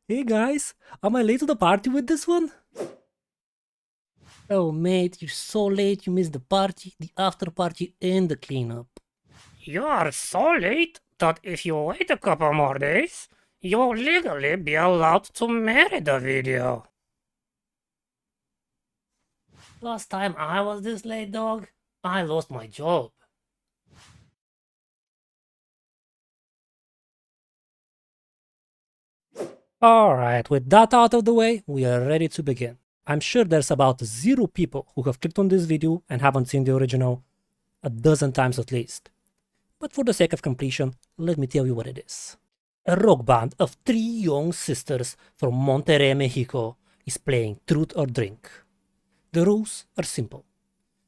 Hey guys, am I late to the party with this one? Oh mate, you're so late, you missed the party, the after party and the cleanup. You are so late that if you wait a couple more days, you will legally be allowed to marry the video. Last time I was this late, dog, I lost my job. Alright, with that out of the way, we are ready to begin. I'm sure there's about 0 people who have clicked on this video and haven't seen the original a dozen times at least. But for the sake of completion, let me tell you what it is. A rock band of 3 young sisters from Monterrey, Mexico is playing Truth or Drink. The rules are simple.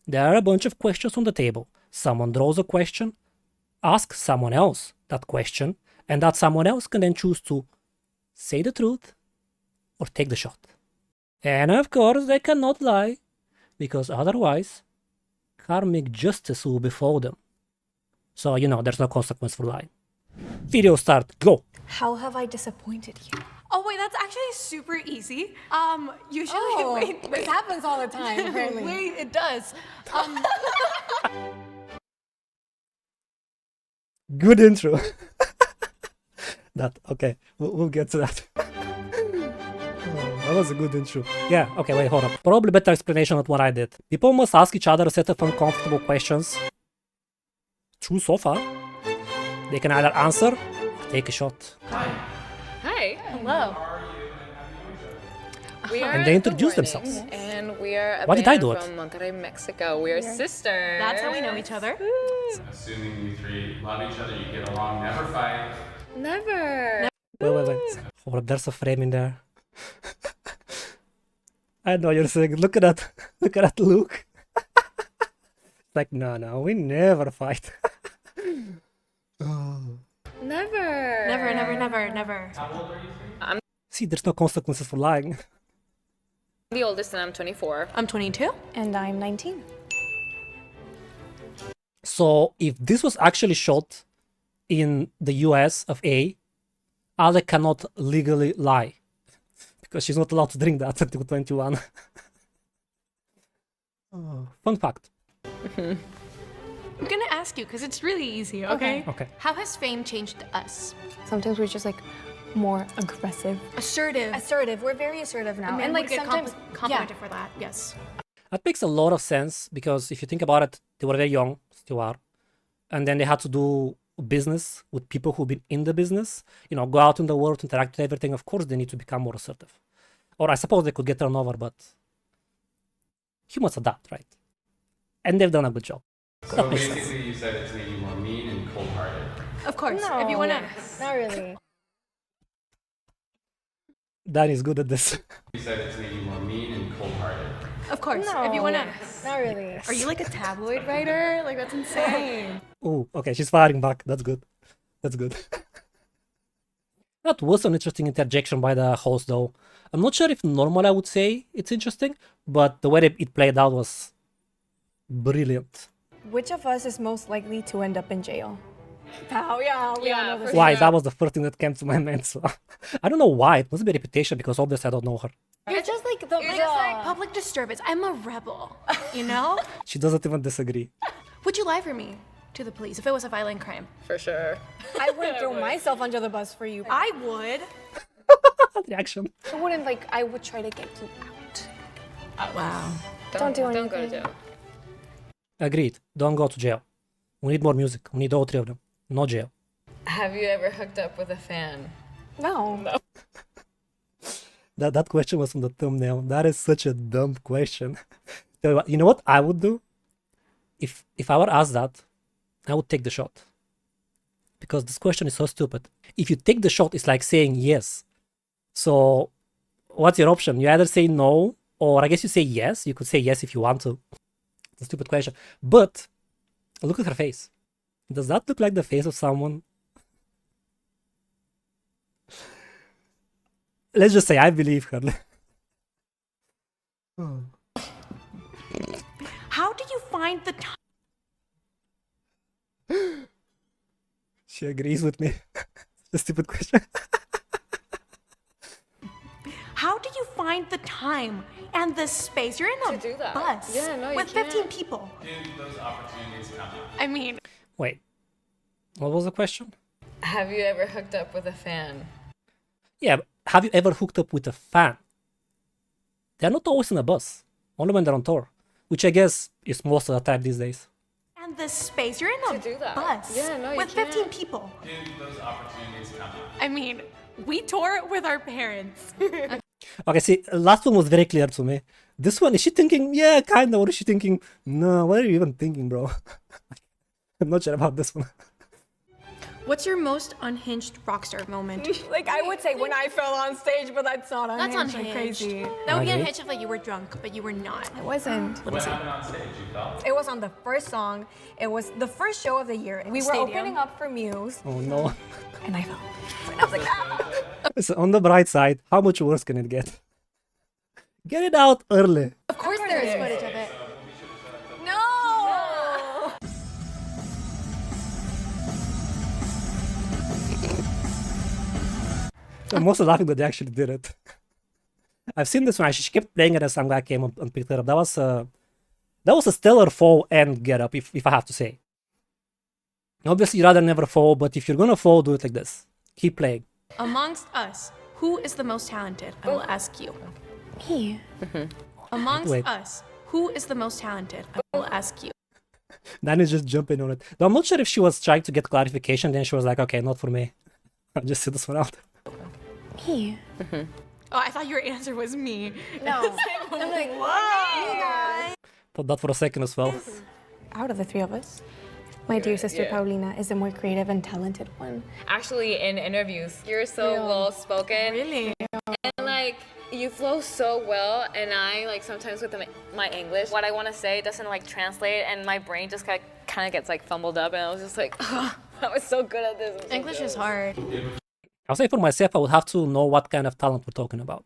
There are a bunch of questions on the table. Someone draws a question, asks someone else that question, and that someone else can then choose to say the truth or take the shot. And of course, they cannot lie, because otherwise, karmic justice will befall them. So, there's no consequence for lying. Video start, go! How have I disappointed you? Oh wait, that's actually super easy. Usually, wait, This happens all the time, apparently. wait, it does. Good intro. Okay, we'll get to that. That was a good intro. Yeah, okay, wait, hold up. Probably better explanation of what I did. People must ask each other a set of uncomfortable questions. True so far. They can either answer or take a shot. Hi. Hello. We are And they The introduce Warnings, themselves. And we are a Why did I band do it? from Monterrey, Mexico. We are sisters. That's how we know each other. Assuming you three love each other, you get along, never fight. Never. Wait. Hold up, there's a frame in there. I know you're saying, look at that look. Like, no, we never fight. Never. Never. See, there's no consequences for lying. I'm the oldest and I'm 24. I'm 22. And I'm 19. So, if this was actually shot in the US of A, Ale cannot legally lie. Because she's not allowed to drink that until 21. Fun fact. I'm gonna ask you because it's really easy. Okay. Okay. How has fame changed us? Sometimes we're just like more aggressive. Assertive. Assertive. We're very assertive now. And like like sometimes complimented for that. Yes. That makes a lot of sense because if you think about it, they were very young, still are. And then they had to do business with people who've been in the business, go out in the world, interact with everything. Of course, they need to become more assertive. Or I suppose they could get run over, but humans adapt, right? And they've done a good job. So basically, you said it's made you more mean and cold-hearted. Of course. No, If you wanna. not really. Dan is good at this. You said it's made you more mean and cold-hearted. Of course. No, If you wanna. not really. Are you like a tabloid writer? Like that's insane. Oh, okay, she's firing back. That's good. That was an interesting interjection by the host, though. I'm not sure if normal I would say it's interesting, but the way it played out was brilliant. Which of us is most likely to end up in jail? Oh, yeah, we all know this. for Why? sure. That was the first thing that came to my mind. So I don't know why. It must be reputation because obviously I don't know her. You're just like the It's just like public disturbance. I'm a rebel. You know? She doesn't even disagree. Would you lie for me to the police if it was a violent crime? For sure. I wouldn't throw myself under the bus for you. I would. Reaction. I wouldn't I would try to get you out. Wow. Don't do Don't go to anything. jail. Agreed. Don't go to jail. We need more music. We need all 3 of them. No jail. Have you ever hooked up with a fan? No. That question was on the thumbnail. That is such a dumb question. You know what I would do? If I were asked that, I would take the shot. Because this question is so stupid. If you take the shot, it's like saying yes. So what's your option? You either say no, or I guess you say yes. You could say yes if you want to. It's a stupid question. But look at her face. Does that look like the face of someone? Let's just say I believe her. How do you find the time? She agrees with me. It's a stupid question. How do you find the time and the space? You're in a To do that. bus Yeah, no, you with 15 can't. people. Dude, those opportunities come. I mean, Wait, what was the question? Have you ever hooked up with a fan? Yeah, but have you ever hooked up with a fan? They're not always in a bus, only when they're on tour, which I guess is most of the time these days. And the space. You're in a To do that. bus Yeah, no, you with 15 can't. people. Dude, those opportunities come. I mean, We tour with our parents. Okay, see, last one was very clear to me. This one, is she thinking, yeah, kinda, or is she thinking, no, what are you even thinking, bro? I'm not sure about this one. What's your most unhinged rockstar moment? Like I would say when I fell on stage, but that's not That's unhinged and unhinged. crazy. That would be Okay. unhinged if like you were drunk, but you were not. It wasn't. What happened on stage? You fell? It was on the first song. It was the first show of the year. We were Stadium. opening up for Muse, Oh no. and I fell. And I was like, ah. So on the bright side, how much worse can it get? Get it out early. Of course there is footage of it. No! I'm mostly laughing that they actually did it. I've seen this one. She kept playing it as some guy came up and picked it up. That was a stellar fall and get up, if I have to say. Obviously, you'd rather never fall, but if you're gonna fall, do it like this. Keep playing. Amongst us, who is the most talented? I will ask you. Me. Amongst Wait. us, who is the most talented? I will ask you. Danny's just jumping on it. Though I'm not sure if she was trying to get clarification, then she was like, okay, not for me. I'll just sit this one out. Me. Oh, I thought your answer was me. No. I'm like, whoa! Thought that for a second as well. Out of the three of us, my dear sister Yeah. Paulina is the more creative and talented one. Actually, in interviews, you're so Yeah. well spoken. Really? And like, you flow so well. And I, like, sometimes with my English, what I want to say doesn't like translate. And my brain just kind of gets like fumbled up. And I was just like, oh, I was so good at this. I'm so English good is at hard. I'll say for myself, I would have to know what kind of talent we're talking about.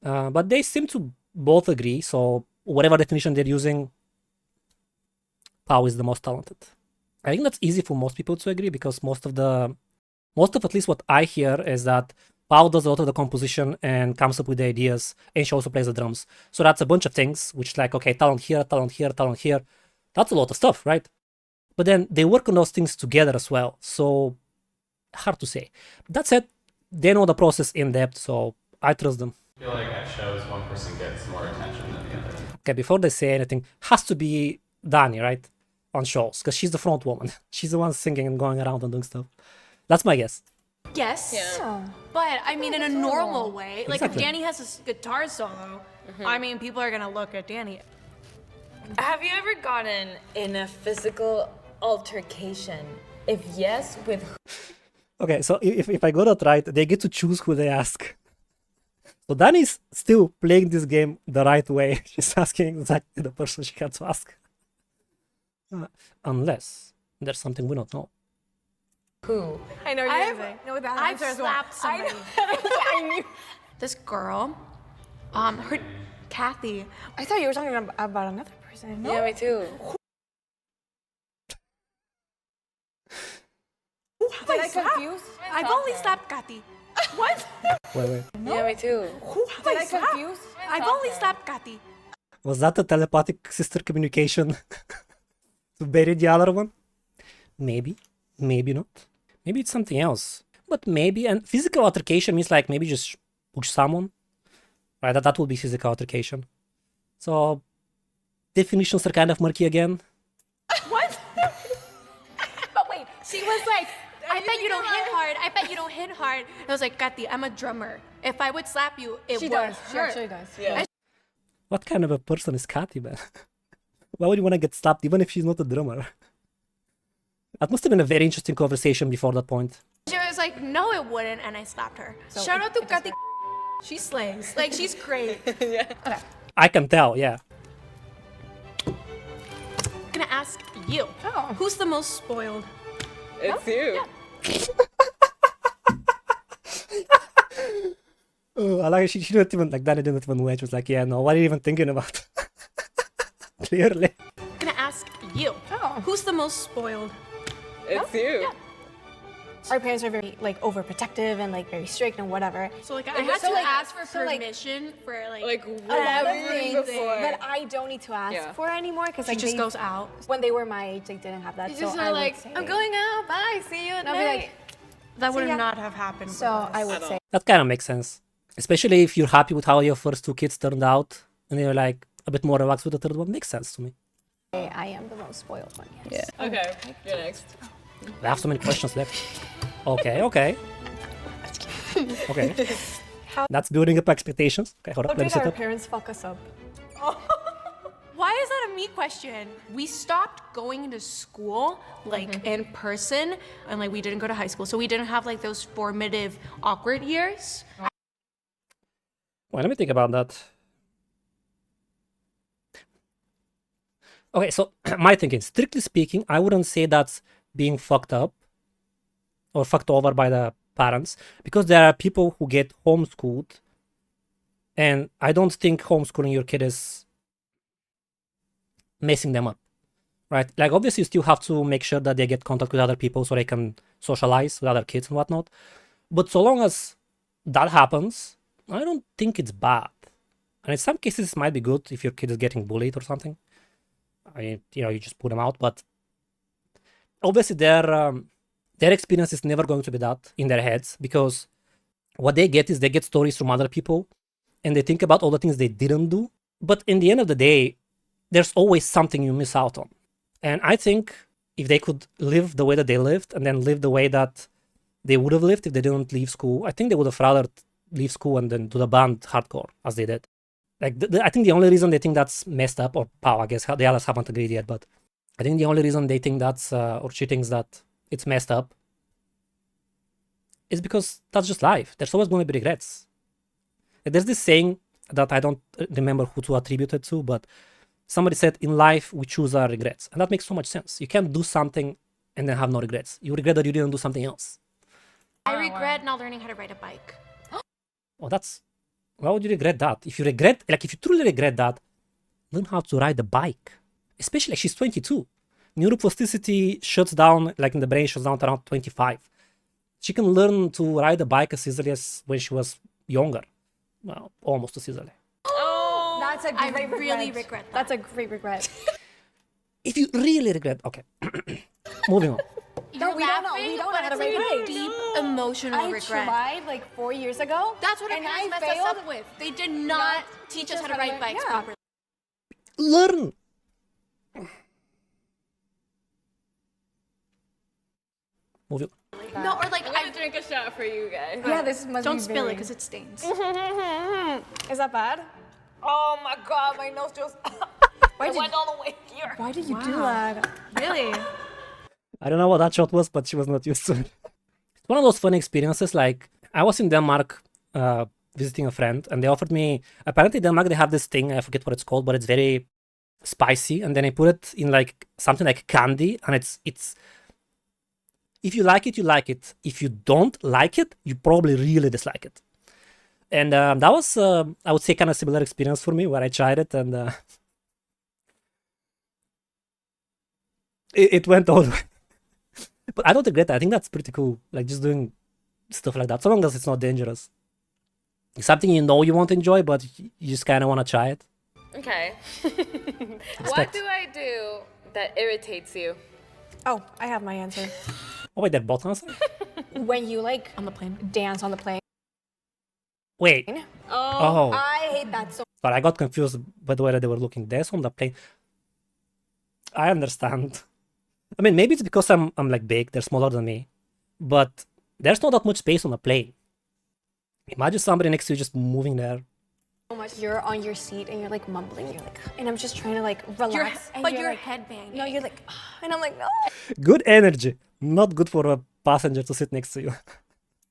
But they seem to both agree, so whatever definition they're using, Pau is the most talented. I think that's easy for most people to agree because most of at least what I hear is that Pau does a lot of the composition and comes up with the ideas, and she also plays the drums. So that's a bunch of things, which is like, okay, talent here, talent here, talent here. That's a lot of stuff, right? But then they work on those things together as well. So hard to say. That said, they know the process in depth, so I trust them. I feel like at shows, one person gets more attention than the other. Okay, before they say anything, has to be Dani, right? On shows, because she's the front woman. She's the one singing and going around and doing stuff. That's my guess. Yes. Yeah. But I mean, in a normal way, like Exactly. if Danny has a guitar solo, I mean, people are gonna look at Danny. Have you ever gotten in a physical altercation? If yes, with who? Okay, so if I got it right, they get to choose who they ask. So Dani's still playing this game the right way. She's asking exactly the person she had to ask. Unless there's something we don't know. Who? I know I've- No, that I've answer as well. slapped somebody. I knew. This girl, her Kathy. I thought you were talking about another person. No. Yeah, me too. Did I confuse? I've only slapped Kathy. What? Wait. Yeah, me too. Did I confuse? I've only slapped Kathy. Was that a telepathic sister communication to bury the other one? Maybe. Maybe not. Maybe it's something else. But maybe, and physical altercation means like maybe just push someone. Right, that will be physical altercation. So, definitions are kind of murky again. What? But wait, she was like, I bet you don't hit hard. I bet you don't hit hard. I was like, Kathy, I'm a drummer. If I would slap you, it She would does. hurt. She actually does. Yeah. What kind of a person is Kathy, man? Why would you want to get slapped even if she's not a drummer? That must have been a very interesting conversation before that point. She was like, no, it wouldn't, and I slapped her. So Shout out to it does Kathy. She slays. Like, she's great. I can tell, yeah. Gonna ask you. Oh. Who's the most spoiled? It's you. Oh, I like she didn't even like that. Didn't even wait. She was like, yeah, no, what are you even thinking about? Clearly. Gonna ask you. Oh. Who's the most spoiled? It's you. our parents are very like overprotective and like very strict and whatever. So like I had So, to like- ask for so, like- permission for like A lot of everything. things that I don't need to ask Yeah. for anymore because She like just they- goes out. when they were my age, they didn't have that. You so just I are would like, say, I'm going out. Bye. See you at I'll be night. like, That would yeah. not have happened. so with us. I would say, That kind of makes sense. Especially if you're happy with how your first two kids turned out and you're like a bit more relaxed with the third one. Makes sense to me. I am the most spoiled one. Yes. Okay, you're next. I have so many questions left. Okay, okay. Okay. That's building up expectations. Okay, hold How up. Let me did sit our up. parents fuck us up? Why is that a me question? We stopped going to school like in person and like we didn't go to high school. So we didn't have like those formative awkward years. Well, let me think about that. Okay, so my thinking, strictly speaking, I wouldn't say that's being fucked up or fucked over by the parents because there are people who get homeschooled, and I don't think homeschooling your kid is messing them up, right? Like, obviously, you still have to make sure that they get contact with other people so they can socialize with other kids and whatnot. But so long as that happens, I don't think it's bad. And in some cases, it might be good if your kid is getting bullied or something. I mean, you just put them out. But obviously, their experience is never going to be that in their heads because what they get is they get stories from other people and they think about all the things they didn't do. But in the end of the day, there's always something you miss out on. And I think if they could live the way that they lived and then live the way that they would have lived if they didn't leave school, I think they would have rather leave school and then do the band hardcore as they did. Like, I think the only reason they think that's messed up, or I guess the others haven't agreed yet, but I think the only reason they think that's, or she thinks that it's messed up is because that's just life. There's always going to be regrets. There's this saying that I don't remember who to attribute it to, but somebody said, in life, we choose our regrets. And that makes so much sense. You can't do something and then have no regrets. You regret that you didn't do something else. I regret not learning how to ride a bike. Oh, why would you regret that? If you truly regret that, learn how to ride a bike. Especially, she's 22. Neuroplasticity shuts down, like in the brain, shuts down around 25. She can learn to ride a bike as easily as when she was younger. Well, almost as easily. That's a I great really regret. regret that. That's a great regret. If you really regret, okay. Moving on. You're we don't know. laughing, We don't know but how to it's like ride a bikes. deep emotional I regret. tried like 4 years ago. That's what our and parents I messed failed. us up with. They did not teach us how to ride bikes yeah. properly. Learn. Moving on. No, or like I'm gonna drink a shot for you guys. Yeah, this must don't be spill it very- because it stains. Is that bad? Oh my god, my nose just Why went all the way here. Why did you do that? Really? I don't know what that shot was, but she was not used to it. It's one of those fun experiences. Like, I was in Denmark visiting a friend, and they offered me. Apparently, Denmark they have this thing. I forget what it's called, but it's very spicy. And then I put it in like something like candy, and it's. If you like it, you like it. If you don't like it, you probably really dislike it. And that was, I would say, kind of similar experience for me, where I tried it and it went all the way. But I don't regret that. I think that's pretty cool. Like, just doing stuff like that, so long as it's not dangerous. It's something you know you won't enjoy, but you just kind of want to try it. Okay. What Respect. do I do that irritates you? Oh, I have my answer. Oh wait, they're both answering? When you like On the plane. dance on the plane. Wait. Oh. I hate that so Sorry, I got confused by the way that they were looking. There's on the plane. I understand. I mean, maybe it's because I'm like big. They're smaller than me, but there's not that much space on a plane. Imagine somebody next to you just moving there. much. You're on your seat and you're like mumbling. You're like, and I'm just trying to like relax. and But you're you're like, headbanging. no, you're like, and I'm like, no. Good energy, not good for a passenger to sit next to you.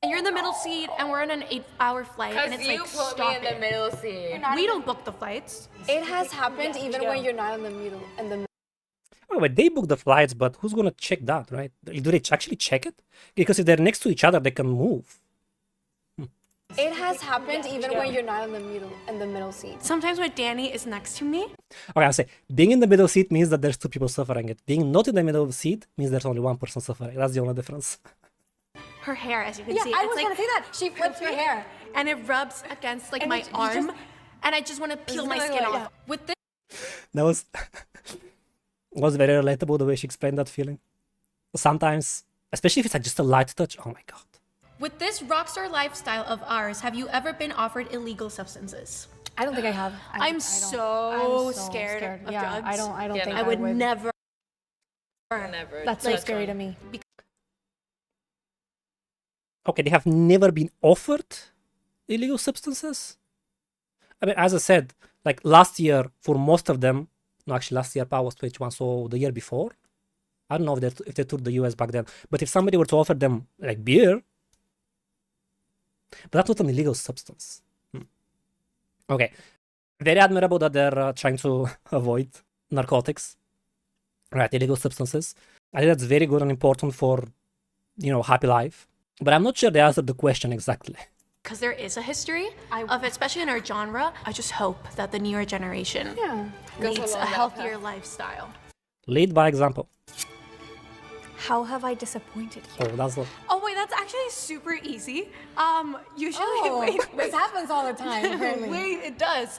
And you're in the middle seat, and we're on an 8-hour flight, and Because it's you like, put stop me in the it. middle seat. We don't book the flights. It has happened even when you're not in the middle. Oh, but they book the flights, but who's gonna check that, right? Do they actually check it? Because if they're next to each other, they can move. It has happened even when you're not in the middle seat. Sometimes when Danny is next to me, Okay, I'll say being in the middle seat means that there's two people suffering it. Being not in the middle of the seat means there's only one person suffering. That's the only difference. her hair, as you can Yeah, see. I It's was like gonna say that. She flips her hair. and it rubs against like And my you arm, just- and I just want to peel my literally skin like off. With this That was very relatable the way she explained that feeling. Sometimes, especially if it's like just a light touch, oh my god. with this rockstar lifestyle of ours, have you ever been offered illegal substances? I don't think I have. I'm so scared of yeah, drugs. I don't Yeah, think no. I would never. Never. That's so touch scary one. to me. Okay, they have never been offered illegal substances? I mean, as I said, like last year, for most of them, no, actually last year Pau was 21, so the year before, I don't know if they took the US back then, but if somebody were to offer them like beer, but that's not an illegal substance. Okay, very admirable that they're trying to avoid narcotics, right, illegal substances. I think that's very good and important for, you know, happy life. But I'm not sure they answered the question exactly. Because there is a history of it, especially in our genre. I just hope that the newer generation Goes leads a along that healthier path. lifestyle. Lead by example. How have I disappointed you? Oh, that's not... Oh wait, that's actually super easy. Usually, Oh, this happens all the time, apparently. wait, it does.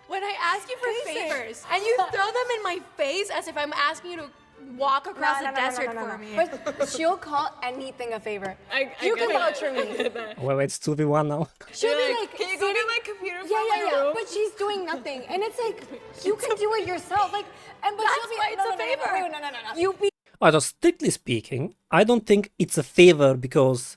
When I ask you for favors and you throw them in my face as if I'm asking you to walk across the desert for me. But she'll call anything a favor. You can get vouch for me. Wait, it's 2v1 now. She'll be like, Can you go sitting- get my computer from Yeah, my yeah, yeah. room? But she's doing nothing, and it's like you can do it yourself. Like, and but That's she'll be why it's no, a favor. No, no. You be So strictly speaking, I don't think it's a favor because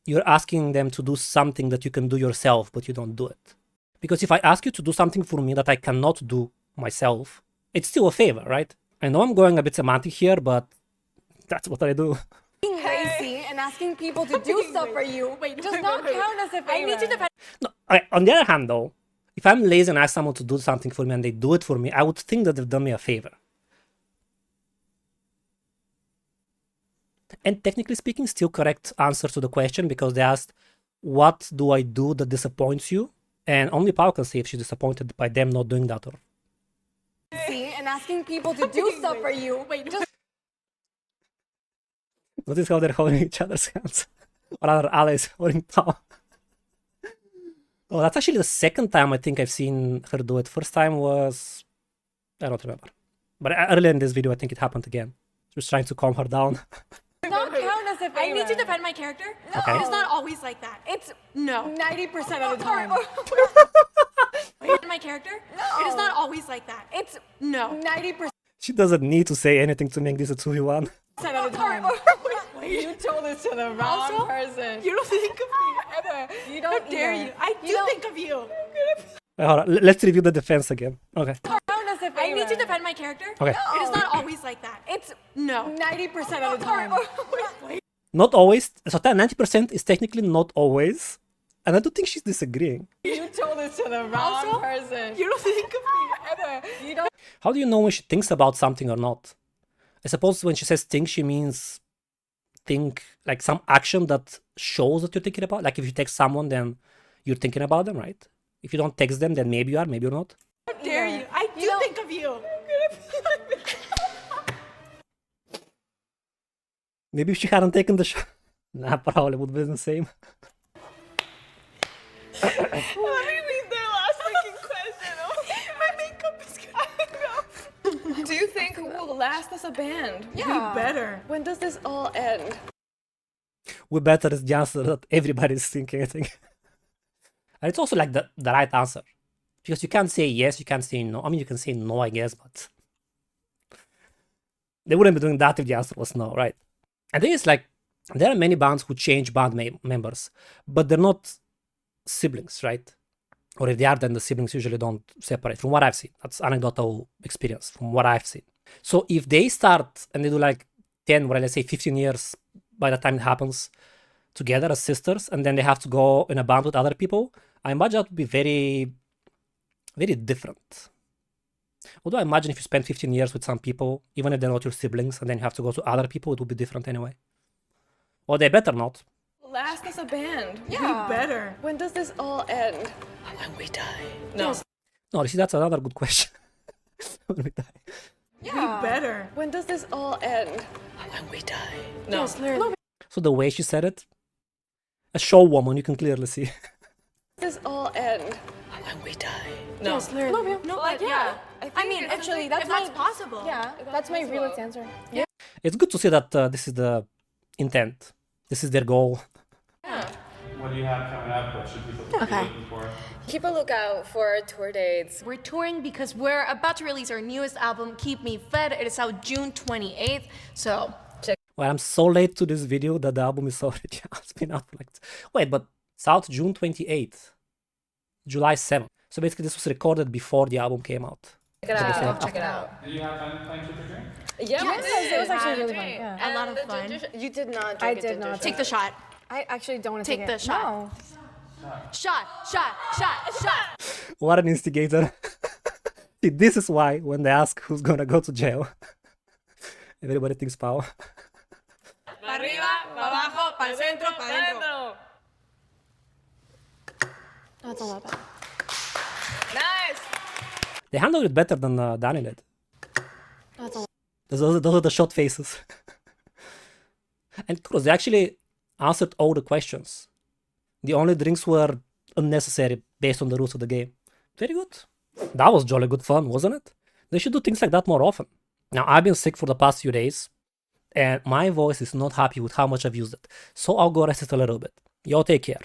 you're asking them to do something that you can do yourself, but you don't do it. Because if I ask you to do something for me that I cannot do myself, it's still a favor, right? I know I'm going a bit semantic here, but that's what I do. being lazy and asking people to do stuff for you does not count as a favor. I need to defend. No, on the other hand, though, if I'm lazy and ask someone to do something for me and they do it for me, I would think that they've done me a favor. And technically speaking, still correct answer to the question because they asked, what do I do that disappoints you? And only Pau can say if she's disappointed by them not doing that or... And asking people to do stuff for you just Notice how they're holding each other's hands. Or rather, Alice holding Pau. Oh, that's actually the second time I think I've seen her do it. First time was... I don't remember. But earlier in this video, I think it happened again. She was trying to calm her down. not count as a favor. I need to defend my character. Okay. It is not always like that. It's No. 90% of the time. My character. It is not always like that. It's No. 90% She doesn't need to say anything to make this a 2v1. of the time. You told this to the wrong person. You don't think of me ever. You don't How dare either. you? I do don't think of you. Wait, hold on. Let's review the defense again. Okay. count as a favor. I need to defend my character. Okay. It is not always like that. It's No. 90% of the time. Not always. So that 90% is technically not always. And I don't think she's disagreeing. You told this to the wrong person. You don't think of me ever. You don't How do you know when she thinks about something or not? I suppose when she says think, she means think like some action that shows that you're thinking about. Like if you text someone, then you're thinking about them, right? If you don't text them, then maybe you are, maybe you're not. How dare you? I do don't- think of you. Maybe if she hadn't taken the shot. Nah, probably would be the same. Let me read their last freaking question. My makeup is gonna Do you think we'll last as a band? Yeah. better. When does this all end? We better is the answer that everybody's thinking, I think. And it's also like the right answer. Because you can't say yes, you can't say no. I mean, you can say no, I guess, but they wouldn't be doing that if the answer was no, right? I think it's like, there are many bands who change band members, but they're not siblings, right? Or if they are, then the siblings usually don't separate, from what I've seen. That's anecdotal experience, from what I've seen. So if they start and they do like 10, or let's say 15 years by the time it happens, together as sisters, and then they have to go in a band with other people, I imagine that would be very, very different. Although I imagine if you spend 15 years with some people, even if they're not your siblings, and then you have to go to other people, it would be different anyway. Or they better not. Last as a band? Yeah. Better. When does this all end? When we die. No. No, you see, that's another good question. When we die. Yeah. Better. When does this all end? When we die. No. Yes, literally. So the way she said it, a show woman, you can clearly see. This all end when we die. No. Yes, literally. No, Like, but yeah. I mean, actually, that's if that's possible. Yeah, that's my realist answer. Yeah. It's good to see that this is the intent. This is their goal. What do you have coming up? What should people be looking for? Keep a lookout for tour dates. We're touring because we're about to release our newest album, Keep Me Fed. It is out June 28th. So Well, I'm so late to this video that the album is already it's been out for like... Wait, but it's out June 28th. July 7th. So basically this was recorded before the album came out. Check it So basically out. after- Check it out. Did you have fun playing Trick or Treat? Yeah, Yes, it was actually really fun. Yeah. a lot of fun. You did not. I Drink a did ginger not. shot. Take the shot. I actually don't want to Take the shot. No. Shot. What an instigator. See, this is why when they ask who's gonna go to jail, everybody thinks Pau. Pa' arriba, pa' abajo, pa'l centro, pa' dentro. That's a lot better. Nice. They handled it better than Danny did. That's a lot. Those are the shot faces. And kudos, they actually answered all the questions. The only drinks were unnecessary based on the rules of the game. Very good. That was jolly good fun, wasn't it? They should do things like that more often. Now, I've been sick for the past few days, and my voice is not happy with how much I've used it. So I'll go rest it a little bit. Y'all take care.